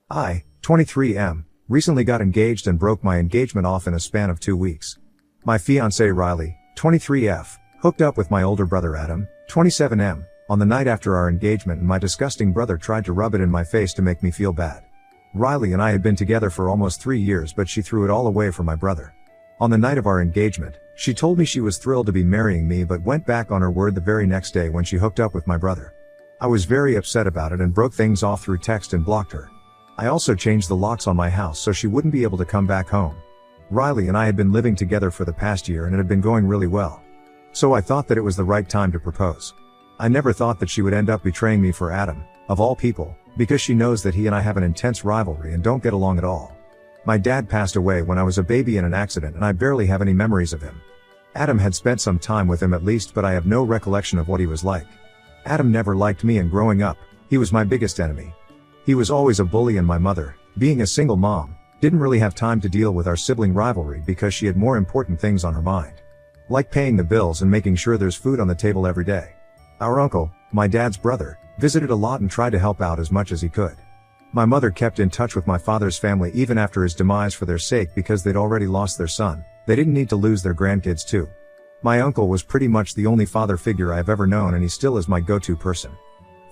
I, 23 recently got engaged and broke my engagement off in a span of 2 weeks. My fiancée Riley, 23 hooked up with my older brother Adam, 27 on the night after our engagement, and my disgusting brother tried to rub it in my face to make me feel bad. Riley and I had been together for almost 3 years, but she threw it all away for my brother. On the night of our engagement, she told me she was thrilled to be marrying me but went back on her word the very next day when she hooked up with my brother. I was very upset about it and broke things off through text and blocked her. I also changed the locks on my house so she wouldn't be able to come back home. Riley and I had been living together for the past year and it had been going really well. So I thought that it was the right time to propose. I never thought that she would end up betraying me for Adam, of all people, because she knows that he and I have an intense rivalry and don't get along at all. My dad passed away when I was a baby in an accident and I barely have any memories of him. Adam had spent some time with him at least, but I have no recollection of what he was like. Adam never liked me, and growing up, he was my biggest enemy. He was always a bully, and my mother, being a single mom, didn't really have time to deal with our sibling rivalry because she had more important things on her mind. Like paying the bills and making sure there's food on the table every day. Our uncle, my dad's brother, visited a lot and tried to help out as much as he could. My mother kept in touch with my father's family even after his demise for their sake because they'd already lost their son. They didn't need to lose their grandkids too. My uncle was pretty much the only father figure I've ever known, and he still is my go-to person.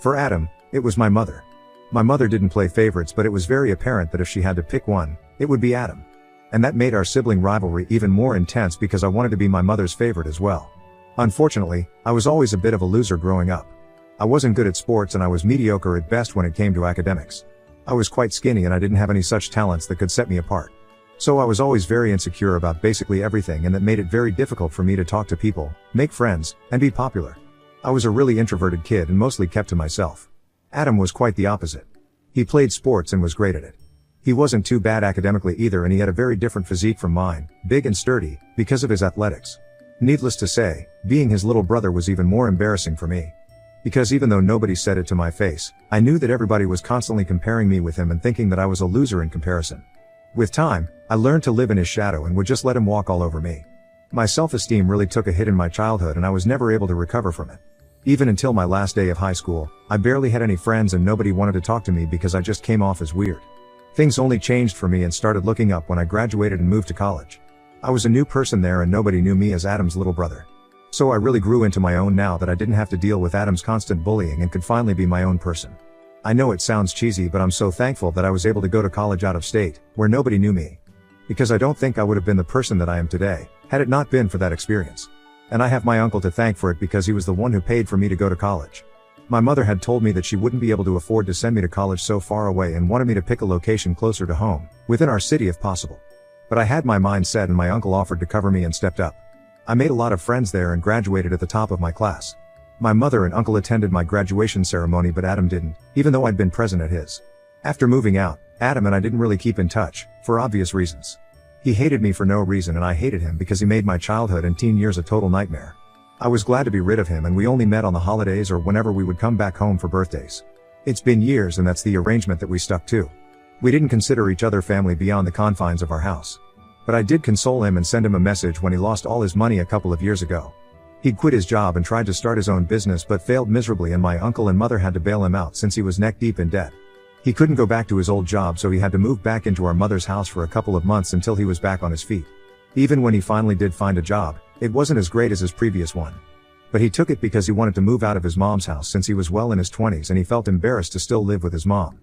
For Adam, it was my mother. My mother didn't play favorites, but it was very apparent that if she had to pick one, it would be Adam. And that made our sibling rivalry even more intense because I wanted to be my mother's favorite as well. Unfortunately, I was always a bit of a loser growing up. I wasn't good at sports and I was mediocre at best when it came to academics. I was quite skinny and I didn't have any such talents that could set me apart. So I was always very insecure about basically everything, and that made it very difficult for me to talk to people, make friends, and be popular. I was a really introverted kid and mostly kept to myself. Adam was quite the opposite. He played sports and was great at it. He wasn't too bad academically either, and he had a very different physique from mine, big and sturdy, because of his athletics. Needless to say, being his little brother was even more embarrassing for me. Because even though nobody said it to my face, I knew that everybody was constantly comparing me with him and thinking that I was a loser in comparison. With time, I learned to live in his shadow and would just let him walk all over me. My self-esteem really took a hit in my childhood and I was never able to recover from it. Even until my last day of high school, I barely had any friends and nobody wanted to talk to me because I just came off as weird. Things only changed for me and started looking up when I graduated and moved to college. I was a new person there and nobody knew me as Adam's little brother. So I really grew into my own now that I didn't have to deal with Adam's constant bullying and could finally be my own person. I know it sounds cheesy, but I'm so thankful that I was able to go to college out of state, where nobody knew me. Because I don't think I would have been the person that I am today, had it not been for that experience. And I have my uncle to thank for it because he was the one who paid for me to go to college. My mother had told me that she wouldn't be able to afford to send me to college so far away and wanted me to pick a location closer to home, within our city if possible. But I had my mind set and my uncle offered to cover me and stepped up. I made a lot of friends there and graduated at the top of my class. My mother and uncle attended my graduation ceremony, but Adam didn't, even though I'd been present at his. After moving out, Adam and I didn't really keep in touch, for obvious reasons. He hated me for no reason and I hated him because he made my childhood and teen years a total nightmare. I was glad to be rid of him and we only met on the holidays or whenever we would come back home for birthdays. It's been years and that's the arrangement that we stuck to. We didn't consider each other family beyond the confines of our house. But I did console him and send him a message when he lost all his money a couple of years ago. He'd quit his job and tried to start his own business but failed miserably, and my uncle and mother had to bail him out since he was neck deep in debt. He couldn't go back to his old job, so he had to move back into our mother's house for a couple of months until he was back on his feet. Even when he finally did find a job, it wasn't as great as his previous one. But he took it because he wanted to move out of his mom's house since he was well in his 20s and he felt embarrassed to still live with his mom.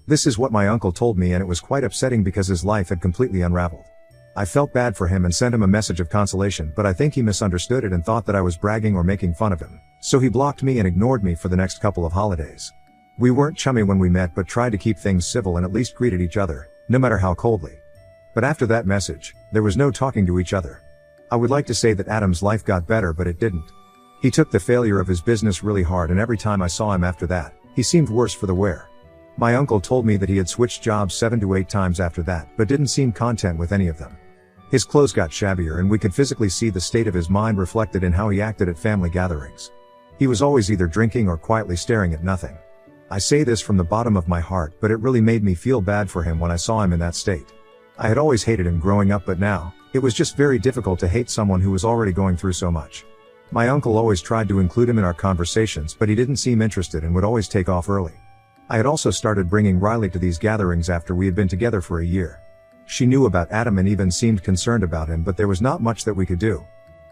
This is what my uncle told me, and it was quite upsetting because his life had completely unraveled. I felt bad for him and sent him a message of consolation, but I think he misunderstood it and thought that I was bragging or making fun of him. So he blocked me and ignored me for the next couple of holidays. We weren't chummy when we met but tried to keep things civil and at least greeted each other, no matter how coldly. But after that message, there was no talking to each other. I would like to say that Adam's life got better, but it didn't. He took the failure of his business really hard, and every time I saw him after that, he seemed worse for the wear. My uncle told me that he had switched jobs 7 to 8 times after that, but didn't seem content with any of them. His clothes got shabbier and we could physically see the state of his mind reflected in how he acted at family gatherings. He was always either drinking or quietly staring at nothing. I say this from the bottom of my heart, but it really made me feel bad for him when I saw him in that state. I had always hated him growing up, but now, it was just very difficult to hate someone who was already going through so much. My uncle always tried to include him in our conversations, but he didn't seem interested and would always take off early. I had also started bringing Riley to these gatherings after we had been together for a year. She knew about Adam and even seemed concerned about him, but there was not much that we could do.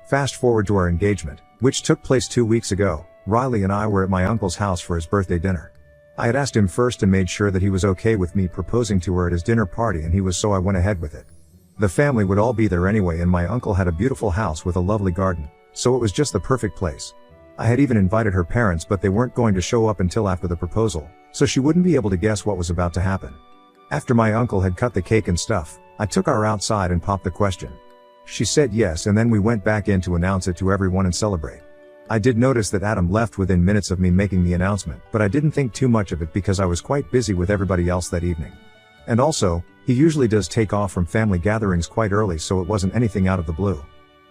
Fast forward to our engagement, which took place 2 weeks ago. Riley and I were at my uncle's house for his birthday dinner. I had asked him first and made sure that he was okay with me proposing to her at his dinner party, and he was, so I went ahead with it. The family would all be there anyway, and my uncle had a beautiful house with a lovely garden, so it was just the perfect place. I had even invited her parents, but they weren't going to show up until after the proposal, so she wouldn't be able to guess what was about to happen. After my uncle had cut the cake and stuff, I took her outside and popped the question. She said yes, and then we went back in to announce it to everyone and celebrate. I did notice that Adam left within minutes of me making the announcement, but I didn't think too much of it because I was quite busy with everybody else that evening. And also, he usually does take off from family gatherings quite early, so it wasn't anything out of the blue.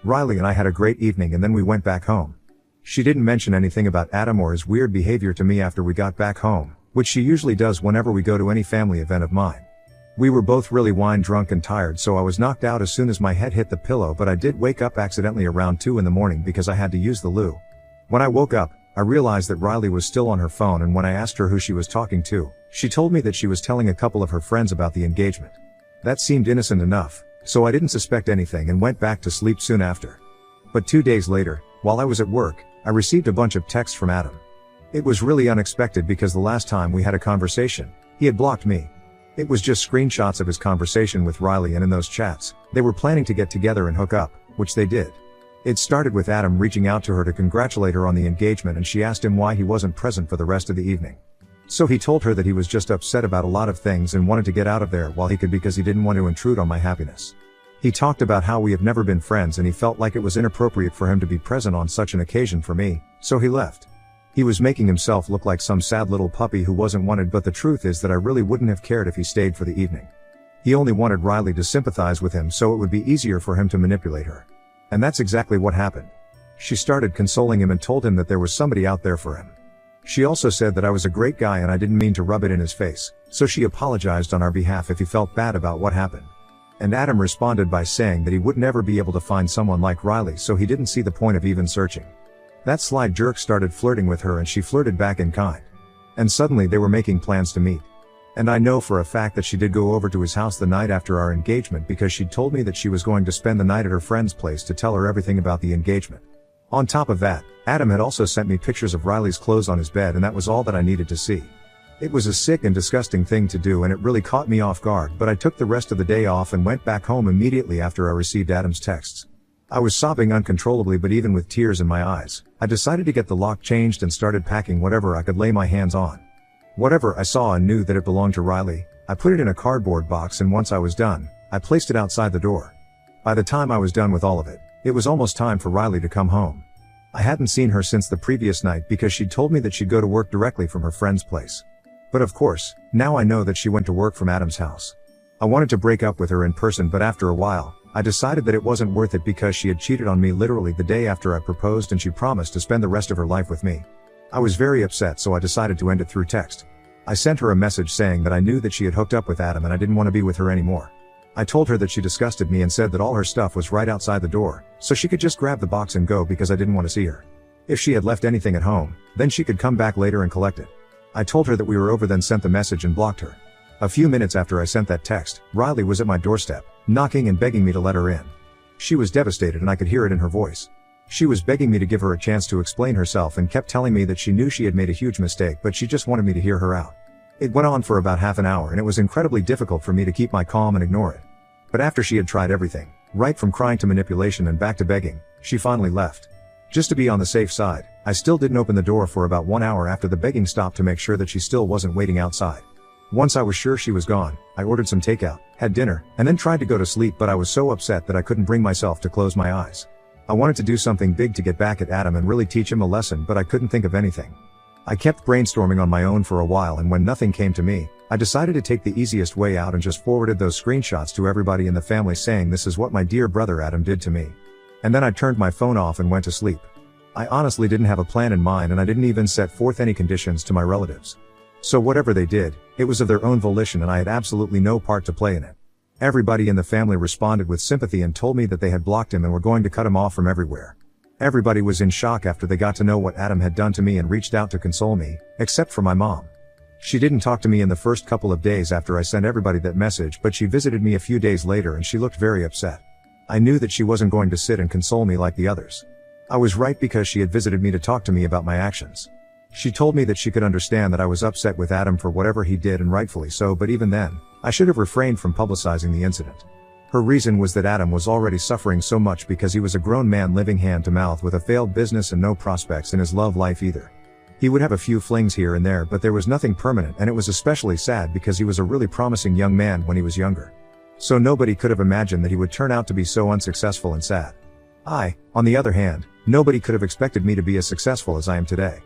Riley and I had a great evening, and then we went back home. She didn't mention anything about Adam or his weird behavior to me after we got back home, which she usually does whenever we go to any family event of mine. We were both really wine drunk and tired, so I was knocked out as soon as my head hit the pillow, but I did wake up accidentally around 2 in the morning because I had to use the loo. When I woke up, I realized that Riley was still on her phone, and when I asked her who she was talking to, she told me that she was telling a couple of her friends about the engagement. That seemed innocent enough, so I didn't suspect anything and went back to sleep soon after. But 2 days later, while I was at work, I received a bunch of texts from Adam. It was really unexpected because the last time we had a conversation, he had blocked me. It was just screenshots of his conversation with Riley, and in those chats, they were planning to get together and hook up, which they did. It started with Adam reaching out to her to congratulate her on the engagement, and she asked him why he wasn't present for the rest of the evening. So he told her that he was just upset about a lot of things and wanted to get out of there while he could because he didn't want to intrude on my happiness. He talked about how we have never been friends and he felt like it was inappropriate for him to be present on such an occasion for me, so he left. He was making himself look like some sad little puppy who wasn't wanted, but the truth is that I really wouldn't have cared if he stayed for the evening. He only wanted Riley to sympathize with him so it would be easier for him to manipulate her. And that's exactly what happened. She started consoling him and told him that there was somebody out there for him. She also said that I was a great guy and I didn't mean to rub it in his face, so she apologized on our behalf if he felt bad about what happened. And Adam responded by saying that he would never be able to find someone like Riley, so he didn't see the point of even searching. That sly jerk started flirting with her and she flirted back in kind. And suddenly they were making plans to meet. And I know for a fact that she did go over to his house the night after our engagement because she'd told me that she was going to spend the night at her friend's place to tell her everything about the engagement. On top of that, Adam had also sent me pictures of Riley's clothes on his bed, and that was all that I needed to see. It was a sick and disgusting thing to do and it really caught me off guard, but I took the rest of the day off and went back home immediately after I received Adam's texts. I was sobbing uncontrollably, but even with tears in my eyes, I decided to get the lock changed and started packing whatever I could lay my hands on. Whatever I saw and knew that it belonged to Riley, I put it in a cardboard box, and once I was done, I placed it outside the door. By the time I was done with all of it, it was almost time for Riley to come home. I hadn't seen her since the previous night because she'd told me that she'd go to work directly from her friend's place. But of course, now I know that she went to work from Adam's house. I wanted to break up with her in person, but after a while, I decided that it wasn't worth it because she had cheated on me literally the day after I proposed and she promised to spend the rest of her life with me. I was very upset, so I decided to end it through text. I sent her a message saying that I knew that she had hooked up with Adam and I didn't want to be with her anymore. I told her that she disgusted me and said that all her stuff was right outside the door, so she could just grab the box and go because I didn't want to see her. If she had left anything at home, then she could come back later and collect it. I told her that we were over, then sent the message and blocked her. A few minutes after I sent that text, Riley was at my doorstep, knocking and begging me to let her in. She was devastated and I could hear it in her voice. She was begging me to give her a chance to explain herself and kept telling me that she knew she had made a huge mistake, but she just wanted me to hear her out. It went on for about half an hour and it was incredibly difficult for me to keep my calm and ignore it. But after she had tried everything, right from crying to manipulation and back to begging, she finally left. Just to be on the safe side, I still didn't open the door for about 1 hour after the begging stopped to make sure that she still wasn't waiting outside. Once I was sure she was gone, I ordered some takeout, had dinner, and then tried to go to sleep, but I was so upset that I couldn't bring myself to close my eyes. I wanted to do something big to get back at Adam and really teach him a lesson, but I couldn't think of anything. I kept brainstorming on my own for a while, and when nothing came to me, I decided to take the easiest way out and just forwarded those screenshots to everybody in the family saying this is what my dear brother Adam did to me. And then I turned my phone off and went to sleep. I honestly didn't have a plan in mind and I didn't even set forth any conditions to my relatives. So whatever they did, it was of their own volition and I had absolutely no part to play in it. Everybody in the family responded with sympathy and told me that they had blocked him and were going to cut him off from everywhere. Everybody was in shock after they got to know what Adam had done to me and reached out to console me, except for my mom. She didn't talk to me in the first couple of days after I sent everybody that message, but she visited me a few days later and she looked very upset. I knew that she wasn't going to sit and console me like the others. I was right because she had visited me to talk to me about my actions. She told me that she could understand that I was upset with Adam for whatever he did, and rightfully so, but even then, I should have refrained from publicizing the incident. Her reason was that Adam was already suffering so much because he was a grown man living hand to mouth with a failed business and no prospects in his love life either. He would have a few flings here and there, but there was nothing permanent, and it was especially sad because he was a really promising young man when he was younger. So nobody could have imagined that he would turn out to be so unsuccessful and sad. On the other hand, nobody could have expected me to be as successful as I am today.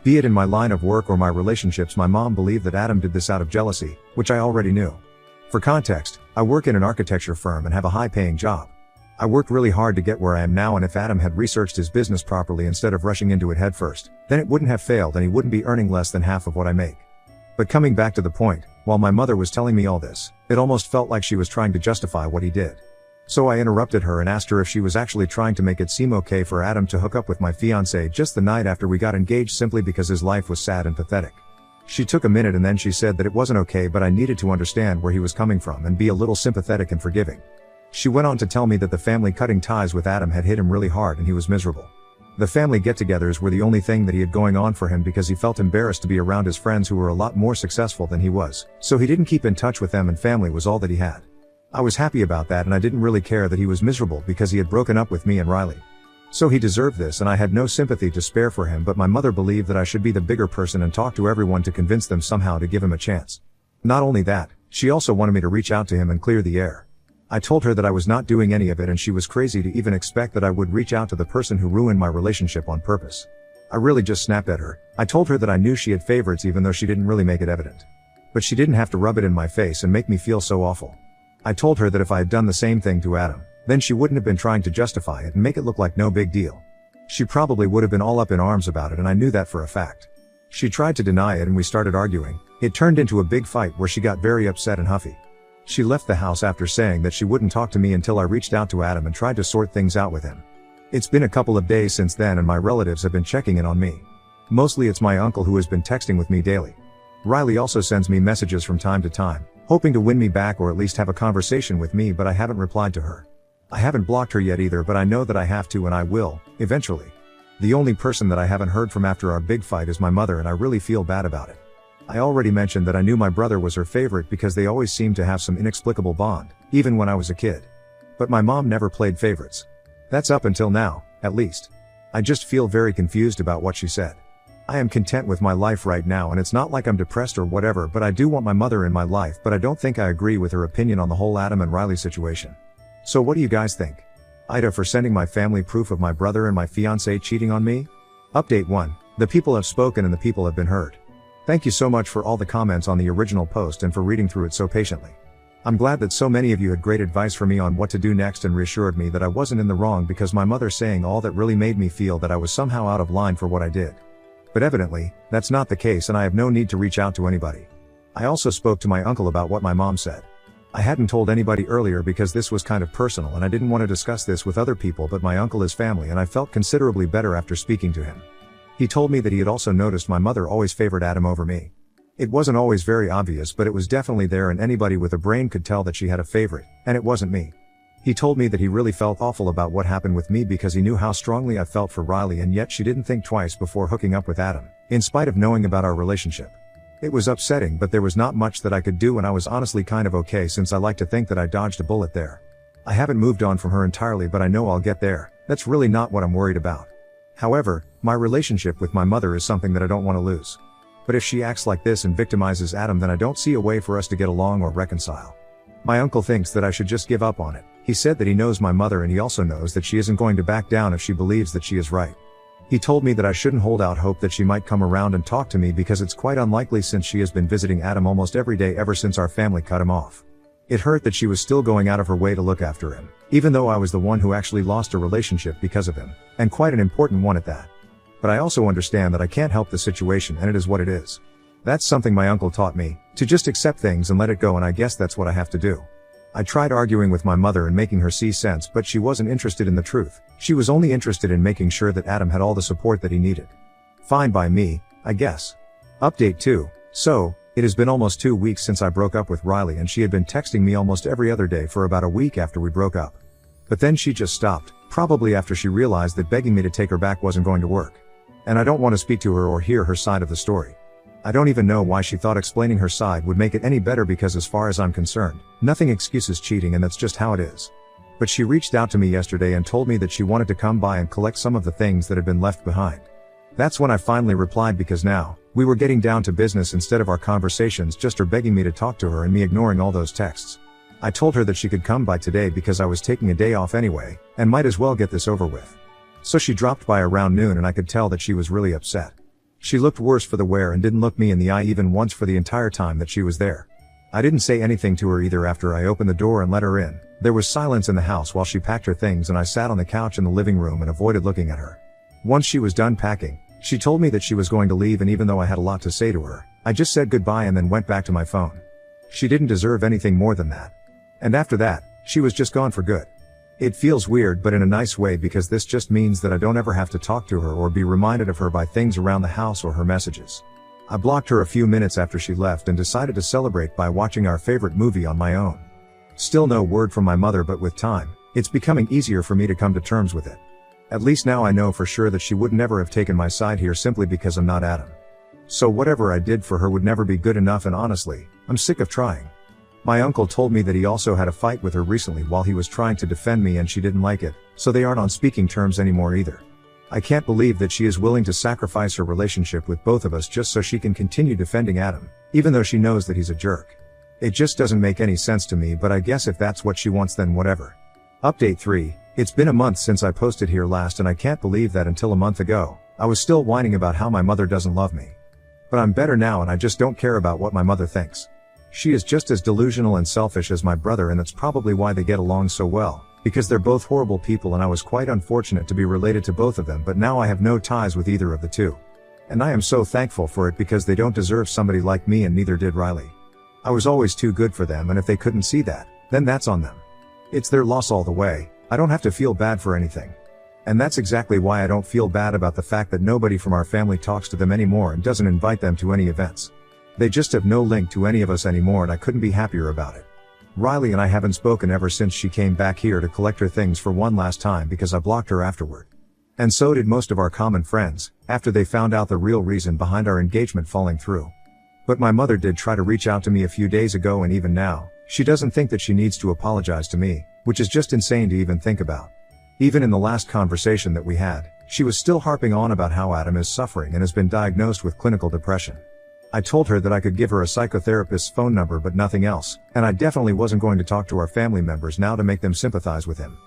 Be it in my line of work or my relationships, my mom believed that Adam did this out of jealousy, which I already knew. For context, I work in an architecture firm and have a high-paying job. I worked really hard to get where I am now, and if Adam had researched his business properly instead of rushing into it headfirst, then it wouldn't have failed and he wouldn't be earning less than half of what I make. But coming back to the point, while my mother was telling me all this, it almost felt like she was trying to justify what he did. So I interrupted her and asked her if she was actually trying to make it seem okay for Adam to hook up with my fiancée just the night after we got engaged simply because his life was sad and pathetic. She took a minute and then she said that it wasn't okay, but I needed to understand where he was coming from and be a little sympathetic and forgiving. She went on to tell me that the family cutting ties with Adam had hit him really hard and he was miserable. The family get-togethers were the only thing that he had going on for him because he felt embarrassed to be around his friends who were a lot more successful than he was, so he didn't keep in touch with them, and family was all that he had. I was happy about that, and I didn't really care that he was miserable because he had broken up with me and Riley. So he deserved this, and I had no sympathy to spare for him, but my mother believed that I should be the bigger person and talk to everyone to convince them somehow to give him a chance. Not only that, she also wanted me to reach out to him and clear the air. I told her that I was not doing any of it, and she was crazy to even expect that I would reach out to the person who ruined my relationship on purpose. I really just snapped at her. I told her that I knew she had favorites even though she didn't really make it evident. But she didn't have to rub it in my face and make me feel so awful. I told her that if I had done the same thing to Adam, then she wouldn't have been trying to justify it and make it look like no big deal. She probably would have been all up in arms about it, and I knew that for a fact. She tried to deny it and we started arguing. It turned into a big fight where she got very upset and huffy. She left the house after saying that she wouldn't talk to me until I reached out to Adam and tried to sort things out with him. It's been a couple of days since then and my relatives have been checking in on me. Mostly it's my uncle who has been texting with me daily. Riley also sends me messages from time to time, hoping to win me back or at least have a conversation with me, but I haven't replied to her. I haven't blocked her yet either, but I know that I have to, and I will, eventually. The only person that I haven't heard from after our big fight is my mother, and I really feel bad about it. I already mentioned that I knew my brother was her favorite because they always seemed to have some inexplicable bond, even when I was a kid. But my mom never played favorites. That's up until now, at least. I just feel very confused about what she said. I am content with my life right now, and it's not like I'm depressed or whatever, but I do want my mother in my life, but I don't think I agree with her opinion on the whole Adam and Riley situation. So what do you guys think? Ida for sending my family proof of my brother and my fiancé cheating on me? Update 1. The people have spoken and the people have been heard. Thank you so much for all the comments on the original post and for reading through it so patiently. I'm glad that so many of you had great advice for me on what to do next and reassured me that I wasn't in the wrong, because my mother saying all that really made me feel that I was somehow out of line for what I did. But evidently, that's not the case, and I have no need to reach out to anybody. I also spoke to my uncle about what my mom said. I hadn't told anybody earlier because this was kind of personal and I didn't want to discuss this with other people, but my uncle is family and I felt considerably better after speaking to him. He told me that he had also noticed my mother always favored Adam over me. It wasn't always very obvious, but it was definitely there, and anybody with a brain could tell that she had a favorite, and it wasn't me. He told me that he really felt awful about what happened with me because he knew how strongly I felt for Riley, and yet she didn't think twice before hooking up with Adam, in spite of knowing about our relationship. It was upsetting, but there was not much that I could do, and I was honestly kind of okay since I like to think that I dodged a bullet there. I haven't moved on from her entirely, but I know I'll get there. That's really not what I'm worried about. However, my relationship with my mother is something that I don't want to lose. But if she acts like this and victimizes Adam, then I don't see a way for us to get along or reconcile. My uncle thinks that I should just give up on it. He said that he knows my mother, and he also knows that she isn't going to back down if she believes that she is right. He told me that I shouldn't hold out hope that she might come around and talk to me because it's quite unlikely, since she has been visiting Adam almost every day ever since our family cut him off. It hurt that she was still going out of her way to look after him, even though I was the one who actually lost a relationship because of him, and quite an important one at that. But I also understand that I can't help the situation, and it is what it is. That's something my uncle taught me, to just accept things and let it go, and I guess that's what I have to do. I tried arguing with my mother and making her see sense, but she wasn't interested in the truth. She was only interested in making sure that Adam had all the support that he needed. Fine by me, I guess. Update 2. So, it has been almost 2 weeks since I broke up with Riley, and she had been texting me almost every other day for about a week after we broke up. But then she just stopped, probably after she realized that begging me to take her back wasn't going to work. And I don't want to speak to her or hear her side of the story. I don't even know why she thought explaining her side would make it any better, because as far as I'm concerned, nothing excuses cheating, and that's just how it is. But she reached out to me yesterday and told me that she wanted to come by and collect some of the things that had been left behind. That's when I finally replied, because now, we were getting down to business instead of our conversations just her begging me to talk to her and me ignoring all those texts. I told her that she could come by today because I was taking a day off anyway, and might as well get this over with. So she dropped by around noon, and I could tell that she was really upset. She looked worse for the wear and didn't look me in the eye even once for the entire time that she was there. I didn't say anything to her either after I opened the door and let her in. There was silence in the house while she packed her things, and I sat on the couch in the living room and avoided looking at her. Once she was done packing, she told me that she was going to leave, and even though I had a lot to say to her, I just said goodbye and then went back to my phone. She didn't deserve anything more than that. And after that, she was just gone for good. It feels weird, but in a nice way, because this just means that I don't ever have to talk to her or be reminded of her by things around the house or her messages. I blocked her a few minutes after she left and decided to celebrate by watching our favorite movie on my own. Still no word from my mother, but with time, it's becoming easier for me to come to terms with it. At least now I know for sure that she would never have taken my side here simply because I'm not Adam. So whatever I did for her would never be good enough, and honestly, I'm sick of trying. My uncle told me that he also had a fight with her recently while he was trying to defend me, and she didn't like it, so they aren't on speaking terms anymore either. I can't believe that she is willing to sacrifice her relationship with both of us just so she can continue defending Adam, even though she knows that he's a jerk. It just doesn't make any sense to me, but I guess if that's what she wants, then whatever. Update 3. It's been a month since I posted here last, and I can't believe that until a month ago, I was still whining about how my mother doesn't love me. But I'm better now, and I just don't care about what my mother thinks. She is just as delusional and selfish as my brother, and that's probably why they get along so well, because they're both horrible people, and I was quite unfortunate to be related to both of them, but now I have no ties with either of the two. And I am so thankful for it, because they don't deserve somebody like me, and neither did Riley. I was always too good for them, and if they couldn't see that, then that's on them. It's their loss all the way. I don't have to feel bad for anything. And that's exactly why I don't feel bad about the fact that nobody from our family talks to them anymore and doesn't invite them to any events. They just have no link to any of us anymore, and I couldn't be happier about it. Riley and I haven't spoken ever since she came back here to collect her things for one last time, because I blocked her afterward. And so did most of our common friends, after they found out the real reason behind our engagement falling through. But my mother did try to reach out to me a few days ago, and even now, she doesn't think that she needs to apologize to me, which is just insane to even think about. Even in the last conversation that we had, she was still harping on about how Adam is suffering and has been diagnosed with clinical depression. I told her that I could give her a psychotherapist's phone number, but nothing else, and I definitely wasn't going to talk to our family members now to make them sympathize with him.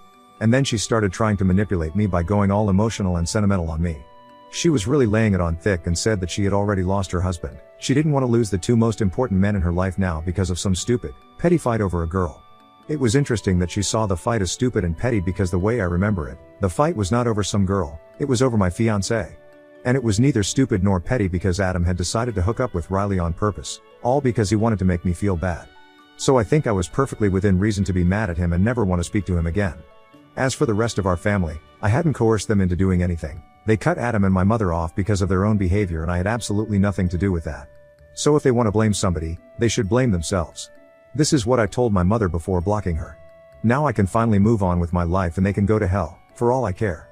And then she started trying to manipulate me by going all emotional and sentimental on me. She was really laying it on thick and said that she had already lost her husband. She didn't want to lose the two most important men in her life now because of some stupid, petty fight over a girl. It was interesting that she saw the fight as stupid and petty, because the way I remember it, the fight was not over some girl, it was over my fiancée. And it was neither stupid nor petty, because Adam had decided to hook up with Riley on purpose, all because he wanted to make me feel bad. So I think I was perfectly within reason to be mad at him and never want to speak to him again. As for the rest of our family, I hadn't coerced them into doing anything. They cut Adam and my mother off because of their own behavior, and I had absolutely nothing to do with that. So if they want to blame somebody, they should blame themselves. This is what I told my mother before blocking her. Now I can finally move on with my life, and they can go to hell, for all I care.